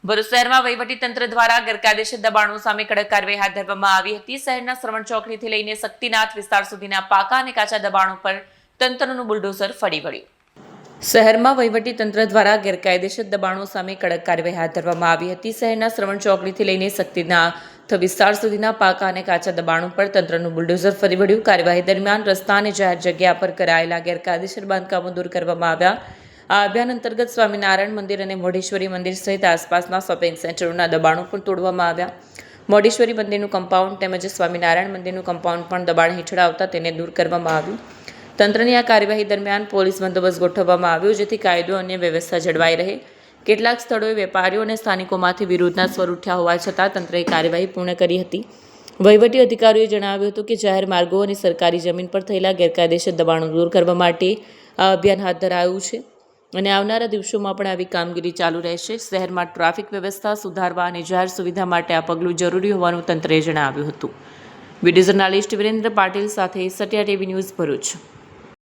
ભરૂચ શહેરમાં વહીવટીતંત્ર દ્વારા ગેરકાયદેસર દબાણો સામે કડક કાર્યવાહી હાથ ધરવામાં આવી હતી। શહેરના શ્રવણ ચોકડીથી લઈને શક્તિનાથ વિસ્તાર સુધીના પાકા અને કાચા દબાણો પર તંત્રનું બુલડોઝર ફરી વળ્યું। શહેરમાં વહીવટીતંત્ર દ્વારા ગેરકાયદેસર દબાણો સામે કડક કાર્યવાહી હાથ ધરવામાં આવી હતી। શહેરના શ્રવણ ચોકડીથી લઈને શક્તિનાથ વિસ્તાર સુધીના પાકા અને કાચા દબાણો પર તંત્રનું બુલડોઝર ફરી વળ્યું। કાર્યવાહી દરમિયાન રસ્તા અને જાહેર જગ્યા પર કરાયેલા ગેરકાયદેસર બાંધકામો દૂર કરવામાં આવ્યા। આ અભિયાન અંતર્ગત સ્વામિનારાયણ મંદિર અને મોઢેશ્વરી મંદિર સહિત આસપાસના શોપિંગ સેન્ટરોના દબાણો પણ તોડવામાં આવ્યા। મોઢેશ્વરી મંદિરનું કમ્પાઉન્ડ તેમજ સ્વામિનારાયણ મંદિરનું કમ્પાઉન્ડ પણ દબાણ હેઠળ આવતા તેને દૂર કરવામાં આવ્યું। તંત્રની આ કાર્યવાહી દરમિયાન પોલીસ બંદોબસ્ત ગોઠવવામાં આવ્યો, જેથી કાયદો અને વ્યવસ્થા જળવાઈ રહે। કેટલાક સ્થળોએ વેપારીઓ અને સ્થાનિકોમાંથી વિરોધના સ્વર ઉઠ્યા હોવા છતાં તંત્રએ કાર્યવાહી પૂર્ણ કરી હતી। વહીવટી અધિકારીઓએ જણાવ્યું હતું કે જાહેર માર્ગો અને સરકારી જમીન પર થયેલા ગેરકાયદેસર દબાણો દૂર કરવા માટે આ અભિયાન હાથ ધરાયું છે અને આવનારા દિવસોમાં પણ આવી કામગીરી ચાલુ રહેશે। શહેરમાં ટ્રાફિક વ્યવસ્થા સુધારવા અને જાહેર સુવિધા માટે આ પગલું જરૂરી હોવાનું તંત્રએ જણાવ્યું હતું। વિડીયો જર્નાલિસ્ટ વિરેન્દ્ર પાટીલ સાથે સત્યા ટીવી ન્યૂઝ ભરૂચ।